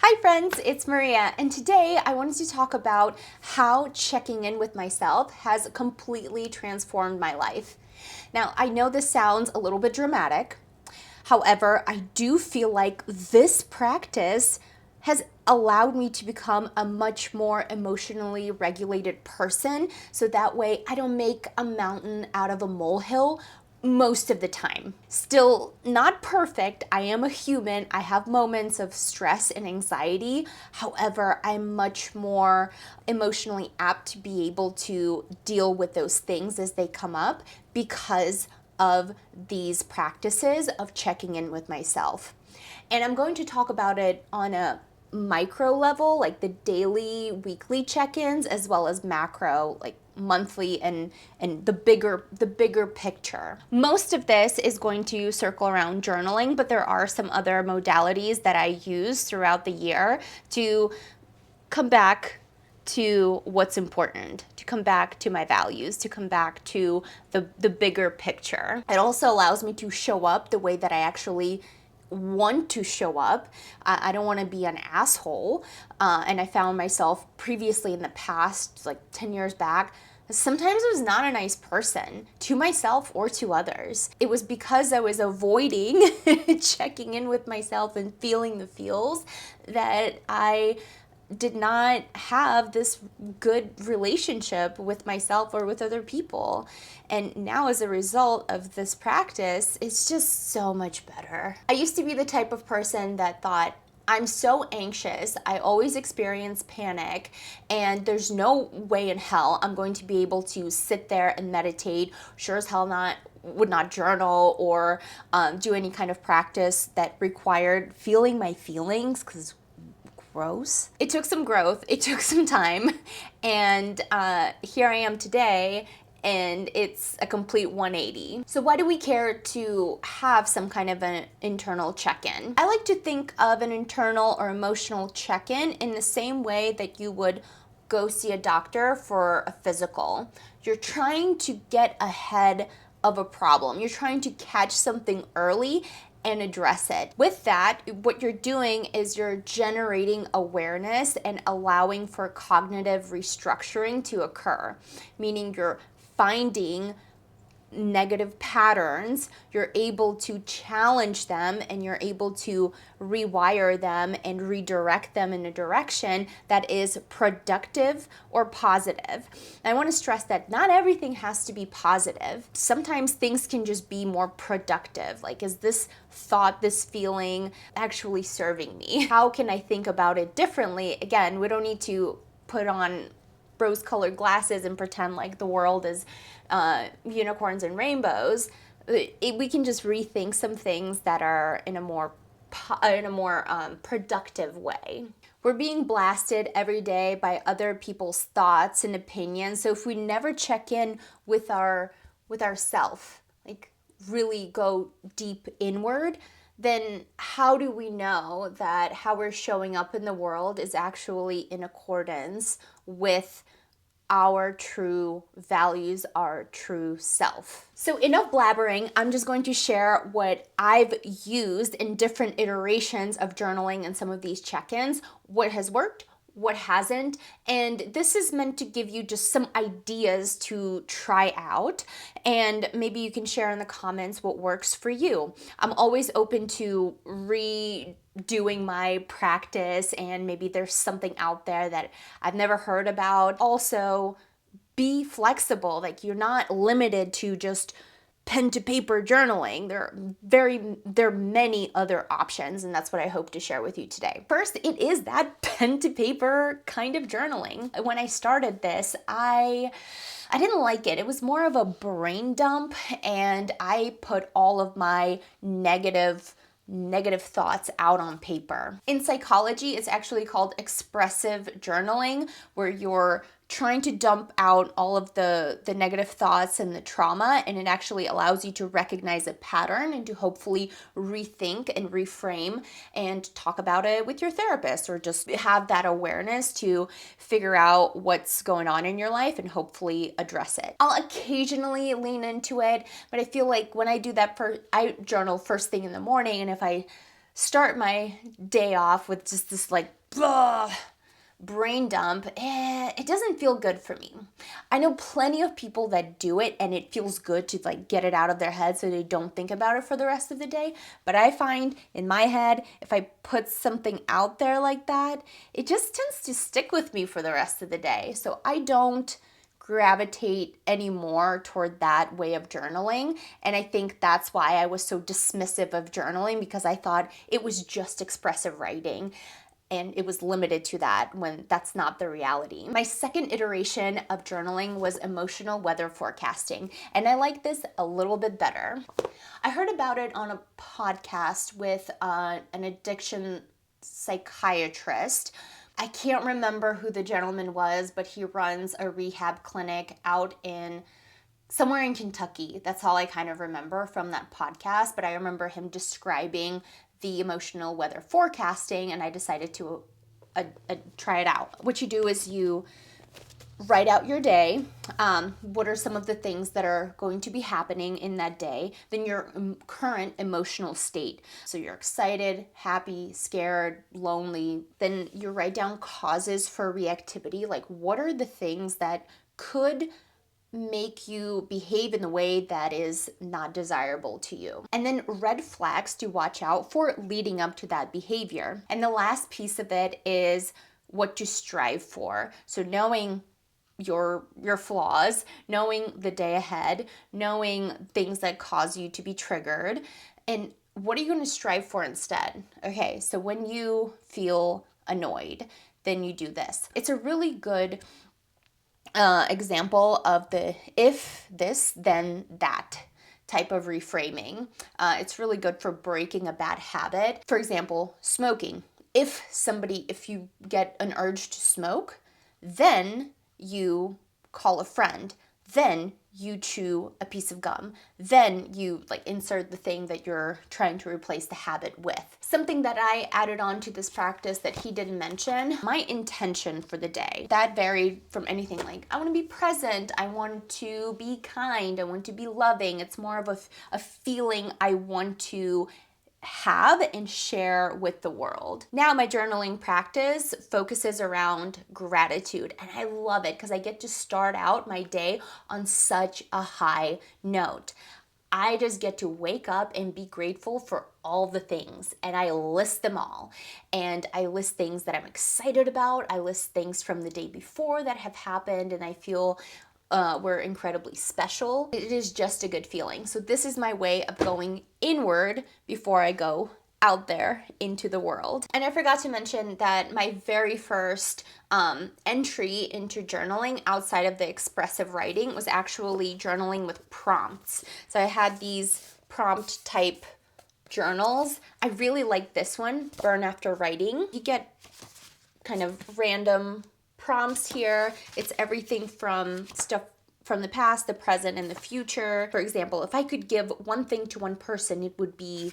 Hi friends, it's Maria, and today I wanted to talk about how checking in with myself has completely transformed my life. Now, I know this sounds a little bit dramatic. However, I do feel like this practice has allowed me to become a much more emotionally regulated person, so that way I don't make a mountain out of a molehill most of the time. Still not perfect. I am a human. I have moments of stress and anxiety. However, I'm much more emotionally apt to be able to deal with those things as they come up because of these practices of checking in with myself. And I'm going to talk about it on a micro level, like the daily, weekly check-ins, as well as macro, like monthly and the bigger picture. Most of this is going to circle around journaling, but there are some other modalities that I use throughout the year to come back to what's important, to come back to my values, to come back to the bigger picture. It also allows me to show up the way that I actually want to show up. I don't want to be an asshole. And I found myself previously in the past, like 10 years back, sometimes I was not a nice person to myself or to others. It was because I was avoiding checking in with myself and feeling the feels that I did not have this good relationship with myself or with other people. And now, as a result of this practice, it's just so much better. I used to be the type of person that thought, I'm so anxious, I always experience panic, and there's no way in hell I'm going to be able to sit there and meditate. Sure as hell not would not journal or do any kind of practice that required feeling my feelings, because gross. It took some growth, it took some time, and here I am today, and it's a complete 180. So why do we care to have some kind of an internal check-in? I like to think of an internal or emotional check-in in the same way that you would go see a doctor for a physical. You're trying to get ahead of a problem. You're trying to catch something early and address it. With that, what you're doing is you're generating awareness and allowing for cognitive restructuring to occur, meaning you're finding negative patterns, you're able to challenge them and you're able to rewire them and redirect them in a direction that is productive or positive. And I want to stress that not everything has to be positive. Sometimes things can just be more productive. Like, is this thought, this feeling actually serving me? How can I think about it differently? Again, we don't need to put on rose-colored glasses and pretend like the world is unicorns and rainbows. We can just rethink some things that are in a more productive way. We're being blasted every day by other people's thoughts and opinions. So if we never check in with ourself, like really go deep inward, then how do we know that how we're showing up in the world is actually in accordance with our true values, our true self? So enough blabbering. I'm just going to share what I've used in different iterations of journaling and some of these check-ins, what has worked, what hasn't, and this is meant to give you just some ideas to try out, and maybe you can share in the comments what works for you. I'm always open to redoing my practice, and maybe there's something out there that I've never heard about. Also, be flexible. Like, you're not limited to just pen to paper journaling. There are many other options, and that's what I hope to share with you today. First, it is that pen to paper kind of journaling. When I started this, I didn't like it. It was more of a brain dump, and I put all of my negative thoughts out on paper. In psychology, it's actually called expressive journaling, where you're trying to dump out all of the negative thoughts and the trauma, and it actually allows you to recognize a pattern and to hopefully rethink and reframe and talk about it with your therapist, or just have that awareness to figure out what's going on in your life and hopefully address it. I'll occasionally lean into it, but I feel like when I do that, I journal first thing in the morning, and if I start my day off with just this like blah, brain dump, it doesn't feel good for me. I know plenty of people that do it and it feels good to like get it out of their head so they don't think about it for the rest of the day. But I find in my head, if I put something out there like that, it just tends to stick with me for the rest of the day. So I don't gravitate anymore toward that way of journaling. And I think that's why I was so dismissive of journaling, because I thought it was just expressive writing and it was limited to that, when that's not the reality. My second iteration of journaling was emotional weather forecasting, and I like this a little bit better. I heard about it on a podcast with an addiction psychiatrist. I can't remember who the gentleman was, but he runs a rehab clinic out in somewhere in Kentucky. That's all I kind of remember from that podcast, but I remember him describing the emotional weather forecasting, and I decided to try it out. What you do is you write out your day. What are some of the things that are going to be happening in that day? Then your current emotional state. So you're excited, happy, scared, lonely. Then you write down causes for reactivity. Like, what are the things that could make you behave in the way that is not desirable to you? And then red flags to watch out for leading up to that behavior. And the last piece of it is what to strive for. So knowing your flaws, knowing the day ahead, knowing things that cause you to be triggered, and what are you going to strive for instead? Okay, so when you feel annoyed, then you do this. It's a really good example of the if this, then that type of reframing. It's really good for breaking a bad habit. For example, smoking. If you get an urge to smoke, then you call a friend, then you chew a piece of gum, then you like insert the thing that you're trying to replace the habit with. Something that I added on to this practice that he didn't mention, my intention for the day. That varied from anything like, I want to be present, I want to be kind, I want to be loving. It's more of a feeling I want to have and share with the world. Now my journaling practice focuses around gratitude, and I love it because I get to start out my day on such a high note. I just get to wake up and be grateful for all the things, and I list them all. And I list things that I'm excited about. I list things from the day before that have happened and I feel were incredibly special. It is just a good feeling. So this is my way of going inward before I go out there into the world. And I forgot to mention that my very first entry into journaling outside of the expressive writing was actually journaling with prompts. So I had these prompt type journals. I really like this one, Burn After Writing. You get kind of random prompts here. It's everything from stuff from the past, the present, and the future. For example, if I could give one thing to one person, it would be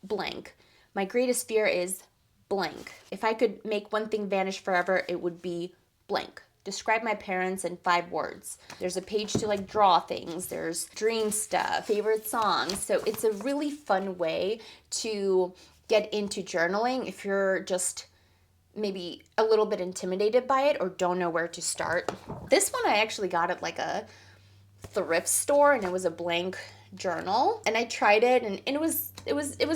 blank. My greatest fear is blank. If I could make one thing vanish forever, it would be blank. Describe my parents in 5 words. There's a page to like draw things. There's dream stuff, favorite songs. So it's a really fun way to get into journaling if you're just maybe a little bit intimidated by it or don't know where to start. This one I actually got at like a thrift store, and it was a blank journal, and I tried it, and it was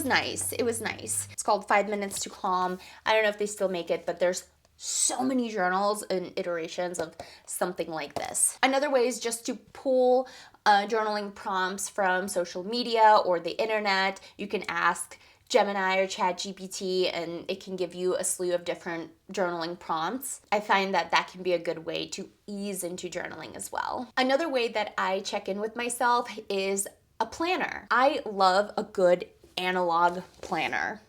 nice. It was nice. It's called 5 Minutes to Calm. I don't know if they still make it, but there's so many journals and iterations of something like this. Another way is just to pull journaling prompts from social media or the internet. You can ask Gemini or ChatGPT, and it can give you a slew of different journaling prompts. I find that that can be a good way to ease into journaling as well. Another way that I check in with myself is a planner. I love a good analog planner.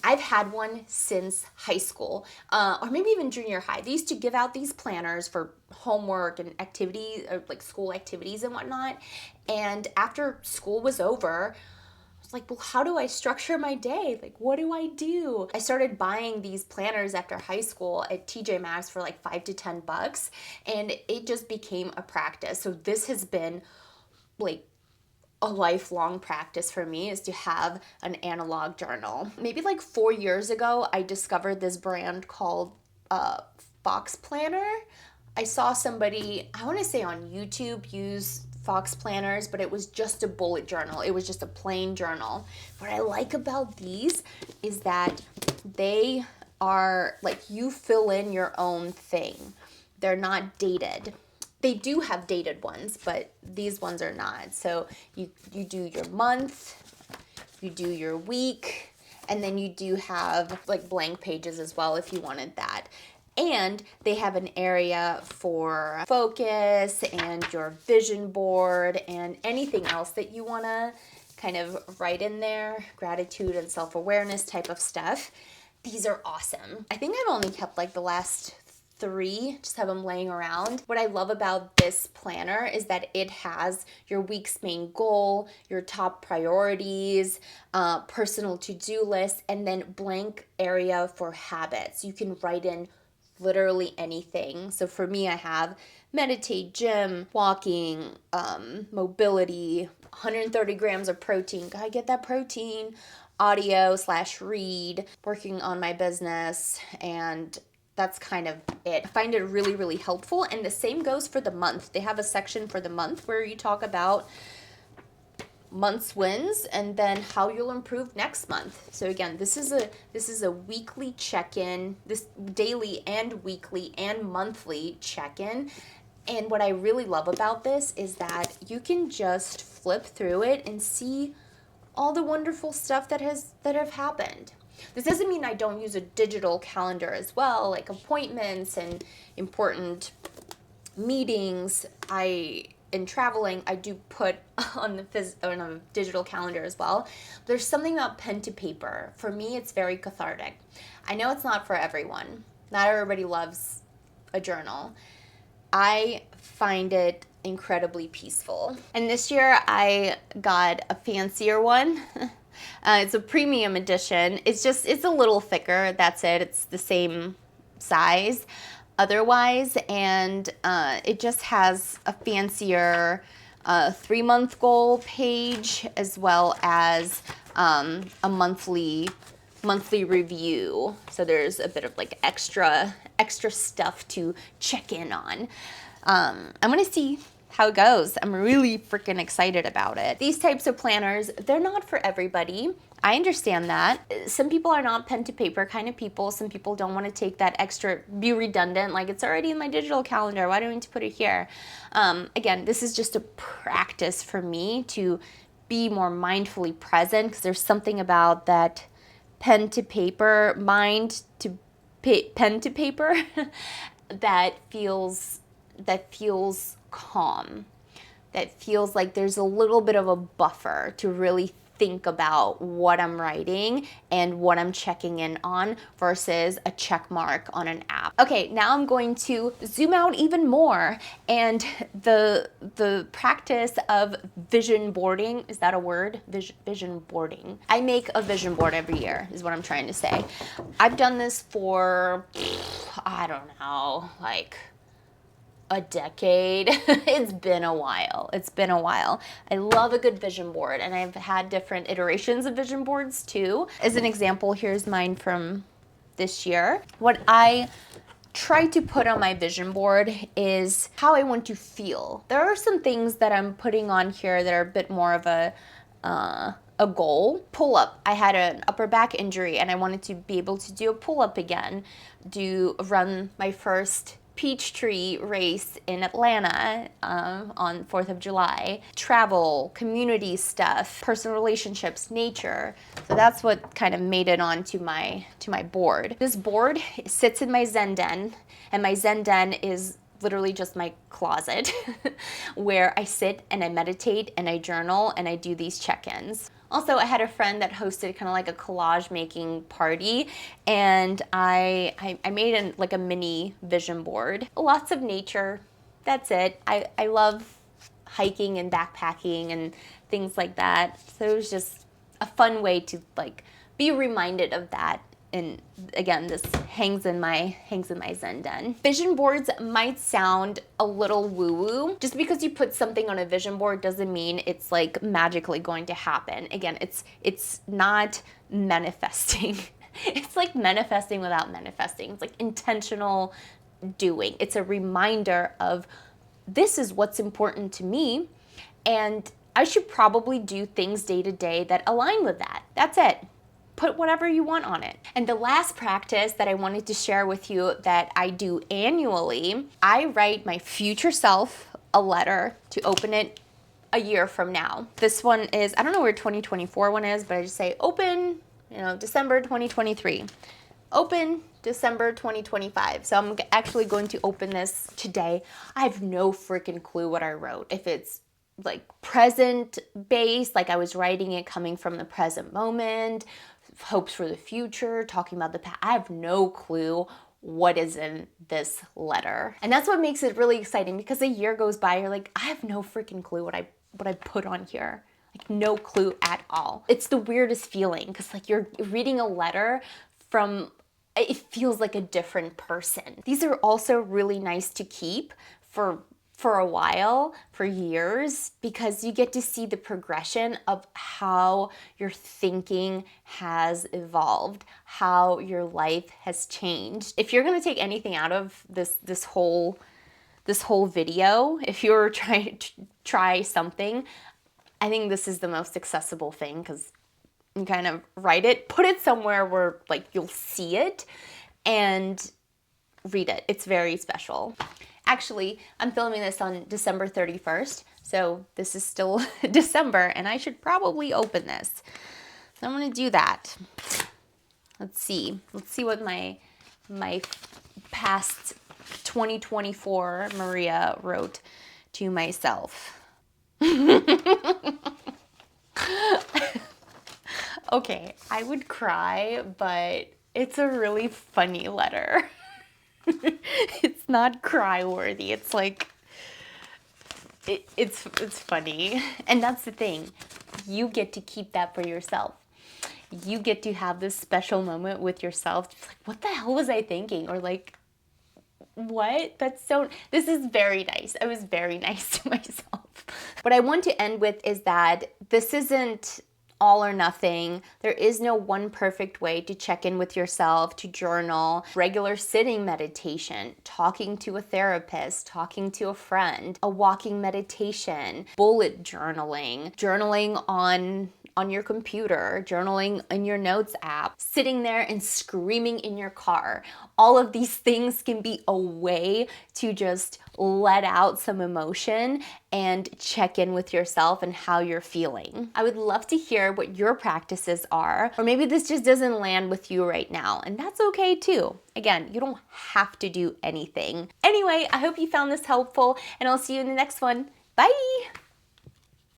I've had one since high school, or maybe even junior high. They used to give out these planners for homework and activity, or like school activities and whatnot. And after school was over, like, well, how do I structure my day? Like, what do I do? I started buying these planners after high school at TJ Maxx for like $5 to $10, and it just became a practice. So this has been like a lifelong practice for me is to have an analog journal. Maybe like 4 years ago, I discovered this brand called Fox Planner. I saw somebody, I want to say on YouTube, use Fox planners, but it was just a bullet journal. It was just a plain journal. What I like about these is that they are like, you fill in your own thing. They're not dated. They do have dated ones, but these ones are not. So you do your month, you do your week, and then you do have like blank pages as well if you wanted that. And they have an area for focus and your vision board and anything else that you want to kind of write in there, gratitude and self-awareness type of stuff. These are awesome. I think I've only kept like the last 3, just have them laying around. What I love about this planner is that it has your week's main goal, your top priorities, personal to-do list, and then blank area for habits. You can write in literally anything. So for me, I have meditate, gym, walking, mobility, 130 grams of protein. Gotta get that protein. Audio/read, working on my business, and that's kind of it. I find it really, really helpful. And the same goes for the month. They have a section for the month where you talk about month's wins and then how you'll improve next month. So again, this is a weekly check-in, this daily and weekly and monthly check-in. And what I really love about this is that you can just flip through it and see all the wonderful stuff that have happened. This doesn't mean I don't use a digital calendar as well, like appointments and important meetings. In traveling, I do put on a digital calendar as well. There's something about pen to paper. For me, it's very cathartic. I know it's not for everyone. Not everybody loves a journal. I find it incredibly peaceful. And this year I got a fancier one. It's a premium edition. It's a little thicker. That's it. It's the same size otherwise. And it just has a fancier 3-month goal page as well as a monthly review. So there's a bit of like extra stuff to check in on. I'm gonna see how it goes. I'm really freaking excited about it. These types of planners, they're not for everybody. I understand that. Some people are not pen to paper kind of people. Some people don't want to take that extra, be redundant, like it's already in my digital calendar, why do I need to put it here? Again, this is just a practice for me to be more mindfully present, because there's something about that pen to paper, pen to paper that feels calm, that feels like there's a little bit of a buffer to really think about what I'm writing and what I'm checking in on versus a check mark on an app. Okay, now I'm going to zoom out even more, and the practice of vision boarding, is that a word? Vision boarding. I make a vision board every year is what I'm trying to say. I've done this for, I don't know, like a decade. It's been a while. I love a good vision board, and I've had different iterations of vision boards too. As an example, here's mine from this year. What I try to put on my vision board is how I want to feel. There are some things that I'm putting on here that are a bit more of a goal. Pull up. I had an upper back injury and I wanted to be able to do a pull up again, run my first Peachtree race in Atlanta on 4th of July. Travel, community stuff, personal relationships, nature. So that's what kind of made it onto my board. This board sits in my Zen den, and my Zen den is literally just my closet where I sit and I meditate and I journal and I do these check-ins. Also, I had a friend that hosted kind of like a collage making party, and I made like a mini vision board. Lots of nature, that's it. I love hiking and backpacking and things like that. So it was just a fun way to like be reminded of that And again, this hangs in my Zen den. Vision boards might sound a little woo-woo. Just because you put something on a vision board doesn't mean it's like magically going to happen. Again, it's not manifesting. It's like manifesting without manifesting. It's like intentional doing. It's a reminder of this is what's important to me, and I should probably do things day to day that align with that. That's it. Put whatever you want on it. And the last practice that I wanted to share with you that I do annually, I write my future self a letter to open it a year from now. This one is, I don't know where 2024 one is, but I just say open, December 2023. Open December 2025. So I'm actually going to open this today. I have no freaking clue what I wrote. If it's like present based, like I was writing it coming from the present moment, hopes for the future, talking about the past. I have no clue what is in this letter. And that's what makes it really exciting, because a year goes by, you're like, I have no freaking clue what I put on here. Like no clue at all. It's the weirdest feeling, because like you're reading a letter from, it feels like a different person. These are also really nice to keep for a while, for years, because you get to see the progression of how your thinking has evolved, how your life has changed. If you're gonna take anything out of this whole video, if you're trying to try something, I think this is the most accessible thing, because you kind of write it, put it somewhere where like you'll see it, and read it. It's very special. Actually, I'm filming this on December 31st, so this is still December, and I should probably open this. So I'm gonna do that. Let's see what my past 2024 Maria wrote to myself. Okay, I would cry, but it's a really funny letter. It's not cry worthy. It's like, it's funny. And that's the thing. You get to keep that for yourself. You get to have this special moment with yourself. Like, what the hell was I thinking? Or like, what? This is very nice. I was very nice to myself. What I want to end with is that this isn't all or nothing. There is no one perfect way to check in with yourself, to journal. Regular sitting meditation, talking to a therapist, talking to a friend, a walking meditation, bullet journaling, journaling on your computer, journaling in your notes app, sitting there and screaming in your car. All of these things can be a way to just let out some emotion and check in with yourself and how you're feeling. I would love to hear what your practices are, or maybe this just doesn't land with you right now, and that's okay too. Again, you don't have to do anything. Anyway, I hope you found this helpful, and I'll see you in the next one. Bye!